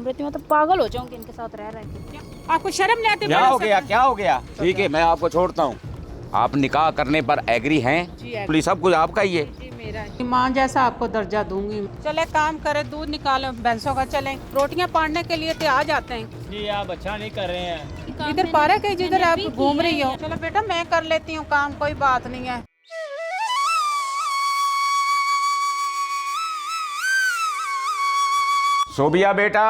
मैं तो पागल हो जाऊंगी इनके साथ रह रहे हैं। आपको शर्म नहीं आती? क्या हो गया, क्या हो गया? ठीक है, मैं आपको छोड़ता हूँ। आप निकाह करने पर एग्री हैं? पुलिस सब कुछ आपका ही है। जी मेरा है। माँ जैसा आपको दर्जा दूंगी। चले काम करे, दूध निकालो भैंसों का, चले रोटियां पाड़ने के लिए आ जाते हैं। जी आप अच्छा नहीं कर रहे हैं। इधर पारा के जिधर आप घूम रही हो। चलो बेटा मैं कर लेती हूँ काम, कोई बात नहीं है। सोबिया बेटा,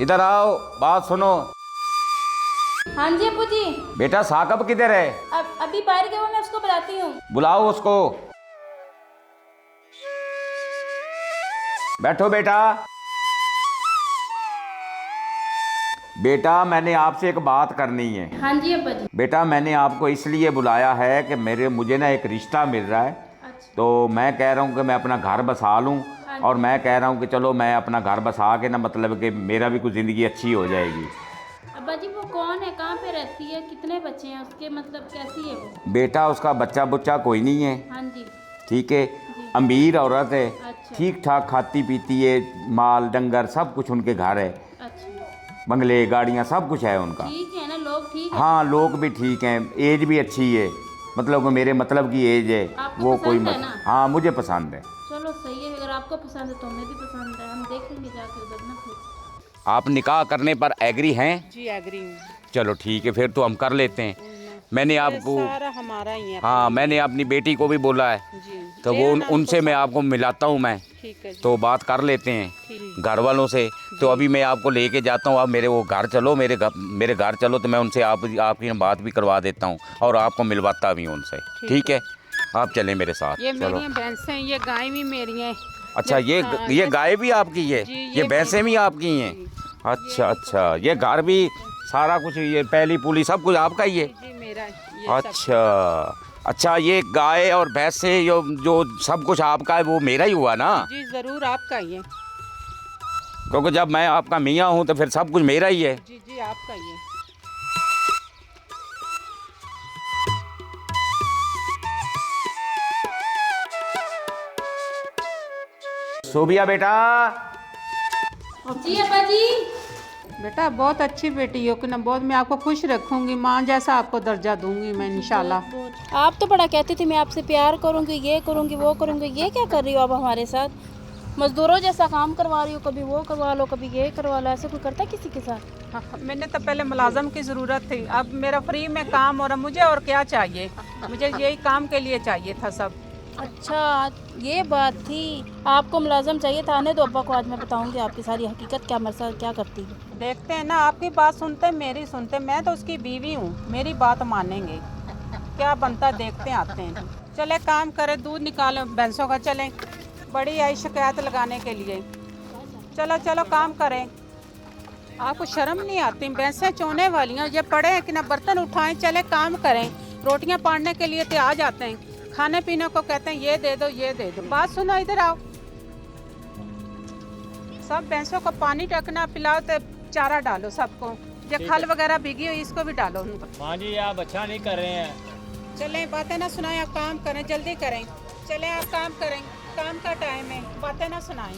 इधर आओ, बात सुनो। हाँ जी अप्पू जी। बेटा साकब किधर है? अभी बाहर गया हुआ, मैं उसको बुलाती हूँ। बुलाओ उसको। बैठो बेटा। बेटा मैंने आपसे एक बात करनी है। हाँ जी अप्पू जी। बेटा मैंने आपको इसलिए बुलाया है कि मुझे ना एक रिश्ता मिल रहा है। अच्छा। तो मैं कह रहा हूँ कि मैं अपना घर बसा लूँ। और मैं कह रहा हूँ कि चलो मैं अपना घर बसा के ना, मतलब कि मेरा भी कुछ ज़िंदगी अच्छी हो जाएगी। अब्बा जी वो कौन है, कहाँ पे रहती है, कितने बच्चे हैं उसके, मतलब कैसी है वो? बेटा उसका बच्चा बुच्चा कोई नहीं है। हाँ जी। ठीक है, अमीर औरत है। अच्छा। ठीक ठाक खाती पीती है, माल डंगर सब कुछ उनके घर है। अच्छा। बंगले गाड़ियाँ सब कुछ है उनका। ठीक है ना, लोग ठीक है? हाँ लोग भी ठीक हैं, एज भी अच्छी है, मतलब कि मेरे मतलब की एज है। आपको वो कोई पसंद है ना? हाँ मुझे पसंद है। चलो सही है, अगर आपको पसंद है तो हमें भी पसंद है, हम देखेंगे जाके उधर ना फिर। आप निकाह करने पर एग्री हैं? जी एग्री हूँ। चलो ठीक है, फिर तो हम कर लेते हैं। मैंने आपको सारा हमारा ही है। हाँ मैंने अपनी बेटी को भी बोला है। जी तो वो उनसे मैं आपको मिलाता हूँ मैं। ठीक है जी। तो बात कर लेते हैं ठीक। घर वालों से। तो अभी मैं आपको लेके जाता हूँ, आप मेरे वो घर चलो, मेरे घर चलो, तो मैं उनसे आपकी बात भी करवा देता हूँ और आपको मिलवाता भी हूँ उनसे। ठीक है, आप चलें मेरे साथ। ये चलो। मेरी भैंसें, ये गाय भी मेरी हैं। अच्छा, ये गाय भी आपकी है? जी, ये भैंसें भी आपकी हैं? अच्छा अच्छा, ये घर भी सारा कुछ, ये पहली पुली सब कुछ आपका ही है? जी मेरा ये अच्छा अच्छा, ये गाय और भैंस से जो सब कुछ आपका है वो मेरा ही हुआ ना? जी जरूर आपका ही है। क्योंकि जब मैं आपका मियाँ हूँ तो फिर सब कुछ मेरा ही है। जी जी आपका ही है। सोबिया बेटा। जी अब्बा जी। बेटा बहुत अच्छी बेटी हो कि ना, बहुत मैं आपको खुश रखूंगी, माँ जैसा आपको दर्जा दूंगी मैं इंशाल्लाह। आप तो बड़ा कहती थी मैं आपसे प्यार करूंगी, ये करूंगी, वो करूंगी, ये क्या कर रही हो आप हमारे साथ? मजदूरों जैसा काम करवा रही हो, कभी वो करवा लो, कभी ये करवा लो, ऐसे कोई करता है किसी के साथ? हाँ, मैंने तो पहले मुलाजम की ज़रूरत थी, अब मेरा फ्री में काम हो रहा, मुझे और क्या चाहिए? मुझे यही काम के लिए चाहिए था सब। अच्छा ये बात थी, आपको मुलाजम चाहिए था। आने दो अब्बा को, आज मैं बताऊंगी आपकी सारी हकीकत, क्या मेरे साथ क्या करती है। देखते हैं ना, आपकी बात सुनते मेरी सुनते, मैं तो उसकी बीवी हूँ, मेरी बात मानेंगे, क्या बनता देखते आते हैं। चले काम करे, दूध निकालो भैंसों का, चलें, बड़ी आई शिकायत लगाने के लिए। चलो चलो काम करें। आपको शर्म नहीं आती? भैंसें चोने वाली हैं, ये पड़े हैं कि ना बर्तन उठाएं, चले काम करें, रोटियां पाड़ने के लिए आ जाते हैं, खाने पीने को कहते हैं ये दे दो ये दे दो। बात सुनो, इधर आओ। सब भैंसों को पानी टकना पिलाओ, तो चारा डालो सबको, ये खल वगैरह भीगी हुई इसको भी डालो उनको। माँ जी आप अच्छा नहीं कर रहे हैं। चलें, बातें ना सुनाएं, आप काम करें, जल्दी करें। चलें आप काम करें, काम का टाइम है, बातें ना सुनाएं।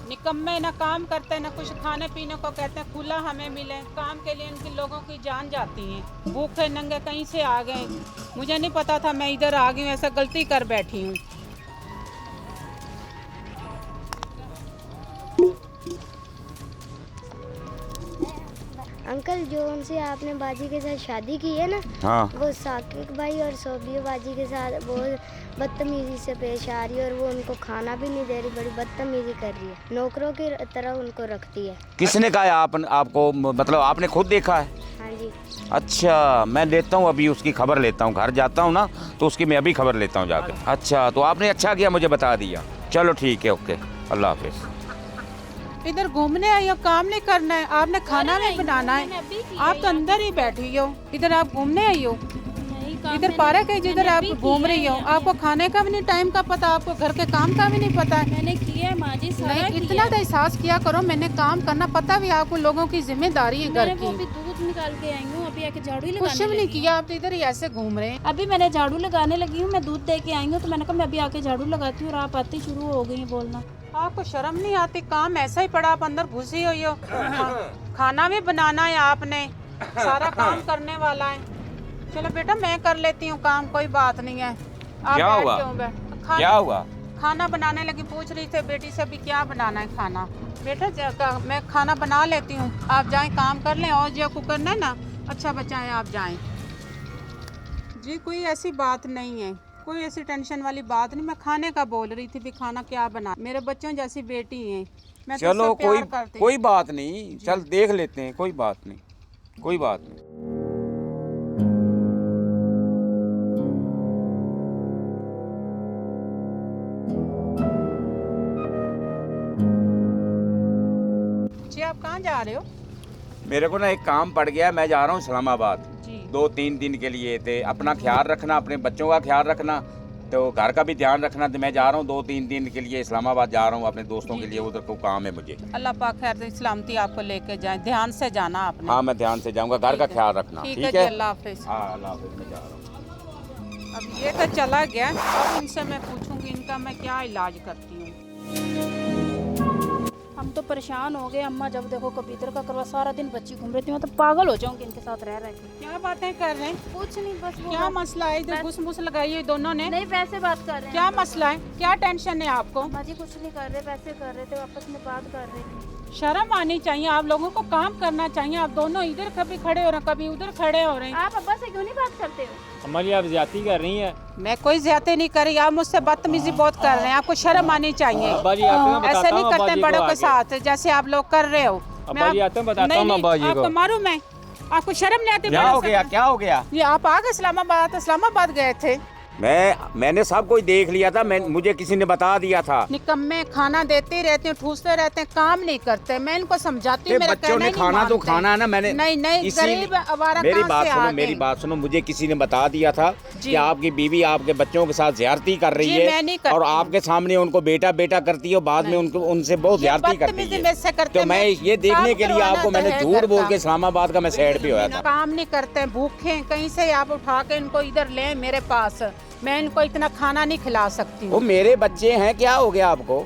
निकम्मे ना काम करते, ना कुछ खाने पीने को कहते हैं खुला हमें मिले, काम के लिए इनकी लोगों की जान जाती है। भूखे नंगे कहीं से आ गए, मुझे नहीं पता था मैं इधर आ गई हूँ, ऐसा गलती कर बैठी हूँ। अंकल जो उनसे आपने बाजी के साथ शादी की है ना, हाँ। वो साकिब भाई और सोबिया बाजी के साथ बहुत बदतमीजी से पेश आ रही है, और वो उनको खाना भी नहीं दे रही, बड़ी बदतमीजी कर रही है, नौकरों की तरह उनको रखती है। किसने कहा है आपको, मतलब आपने खुद देखा है? हाँ जी। अच्छा, मैं लेता हूँ अभी उसकी खबर लेता हूँ, घर जाता हूँ ना तो उसकी मैं अभी खबर लेता हूँ जाकर। अच्छा, तो आपने अच्छा किया मुझे बता दिया। चलो ठीक है, ओके, अल्लाह हाफिज़। इधर घूमने आई हो, काम नहीं करना है, आपने खाना नहीं बनाना है, आप तो अंदर ही बैठी हो, इधर आप घूमने आई हो। इधर पार्क है जिधर आप घूम रही हो, आपको खाने का भी नहीं टाइम का पता, आपको घर के काम का भी नहीं पता है। मैंने किया है माँ जी, सारा नहीं, किया इतना तो एहसास किया करो, मैंने काम करना पता भी, आपको लोगों की जिम्मेदारी है घर मैंने वो की। भी दूध निकाल के आई हूँ, अभी आके झाड़ू ही कुछ लगाने भी नहीं लगी किया, आप तो इधर ही ऐसे घूम रहे हैं। हूँ। अभी मैंने झाड़ू लगाने लगी हूँ, मैं दूध दे के आई हूँ, तो मैंने कहा मैं अभी आके झाड़ू लगाती हूँ, और आप आती शुरू हो गई हैं बोलना। आपको शर्म नहीं आती? काम ऐसा ही पड़ा, आप अंदर घुसी हुई हो। खाना भी बनाना है आपने, सारा काम करने वाला है। चलो बेटा मैं कर लेती हूँ काम, कोई बात नहीं है। आप क्या बैठ हुआ? जाओ, क्या हुआ? खाना बनाने लगी, पूछ रही थी बेटी से भी क्या बनाना है खाना। बेटा मैं खाना बना लेती हूँ, आप जाएं काम कर लें, और जो कुकर है ना अच्छा बच्चा है, आप जाएं। जी कोई ऐसी बात नहीं है, कोई ऐसी टेंशन वाली बात नहीं। मैं खाने का बोल रही थी भी खाना क्या बना, मेरे बच्चों जैसी बेटी है मैं तो चलो उससे प्यार कोई करती हूँ। कोई बात नहीं, चल देख लेते हैं, कोई बात नहीं, कोई बात नहीं। जी आप कहाँ जा रहे हो? मेरे को ना एक काम पड़ गया, मैं जा रहा हूँ इस्लामाबाद जी 2-3 दिन के लिए। थे अपना ख्याल रखना, अपने बच्चों का ख्याल रखना, तो घर का भी ध्यान रखना। तो मैं जा रहा हूँ 2-3 दिन के लिए इस्लामाबाद जा रहा हूँ अपने दोस्तों के लिए, उधर को काम है मुझे। अल्लाह पाक खैर सलामती आपको लेके जाए, ध्यान से जाना आपने। हाँ मैं ध्यान से जाऊँगा, घर का ख्याल रखना। ठीक ठीक जी, है, अल्लाह हाफिज। हाँ अल्लाह हाफिज़, मैं जा रहा हूँ। अब ये तो चला गया, अब इनसे मैं पूछूंगी इनका मैं क्या इलाज करती हूँ। हम तो परेशान हो गए अम्मा, जब देखो कभी इधर का करवा, सारा दिन बच्ची घूम रही थी, मैं तो पागल हो जाऊंगी इनके साथ रह के। क्या बातें कर रहे हैं? कुछ नहीं, बस वो क्या मसला है? इधर घुस लगाई है दोनों ने। नहीं वैसे बात कर रहे हैं। क्या मसला है? क्या टेंशन है आपको? अम्मा जी कुछ नहीं कर रहे, वैसे कर रहे थे, आपस में बात कर रहे थे। शर्म आनी चाहिए, आप लोगों को काम करना चाहिए। आप दोनों इधर कभी खड़े हो रहे हैं, कभी उधर खड़े हो रहे हैं। आप अब्बा से क्यों नहीं बात करते हो? अम्मा जी आप ज्यादती कर रही हैं। मैं कोई ज्यादा नहीं कर रही, आप मुझसे बदतमीजी बहुत कर रहे हैं, आपको शर्म आनी चाहिए। अब्बा जी आते हैं, ऐसे बताता नहीं हूँ करते अब्बा जी को बड़ों के आगे। साथ जैसे आप लोग कर रहे हो। अब्बा जी आते हैं, बताता नहीं, हूँ नहीं, अब्बा जी को। आपको मारूं मैं? आपको शर्म नहीं आती? क्या बड़ों हो से? गया, क्या हो गया? ये आप आ गए इस्लामाबाद गए थे? मैंने सब कुछ देख लिया था, मुझे किसी ने बता दिया था। निकम्मे खाना देते रहते हैं, ठूसते रहते हैं, काम नहीं करते। मैं इनको समझाती हूँ, मेरा बच्चों कहना ने ही नहीं खाना तो मानते। खाना है ना, मैंने नहीं गरीब आवारा मेरी कहाँ बात से सुनो, आ मेरी गए? बात सुनो, मुझे किसी ने बता दिया था जी। कि आपकी बीवी आपके बच्चों के साथ ज्यादती कर रही जी, मैं नहीं है, करती और हूँ। आपके सामने उनको बेटा बेटा करती है, और बाद में उनको उनसे बहुत ज्यादती करती बदतमीजी है। मुझसे करते तो मैं हैं, ये देखने काम के लिए करवाना आपको तो मैंने है झूठ घर बोल का। के इस्लामाबाद का मैं साइड पे होया था। काम नहीं करते, भूखे हैं, कहीं से आप उठा के इनको इधर ले मेरे पास। मैं इनको इतना खाना नहीं खिला सकती वो हूँ। मेरे बच्चे हैं, क्या हो गया आपको?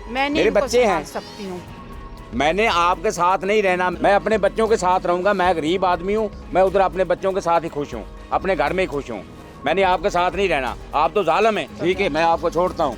मैं नहीं मेरे इनको बच्चे संभाल हैं। सकती हूँ। मैंने आपके साथ नहीं रहना, मैं अपने बच्चों के साथ रहूंगा। मैं गरीब आदमी हूँ, मैं उधर अपने बच्चों के साथ ही खुश हूँ, अपने घर में ही खुश हूँ। मैंने आपके साथ नहीं रहना, आप तो जालिम हैं। ठीक है, मैं आपको छोड़ता हूँ।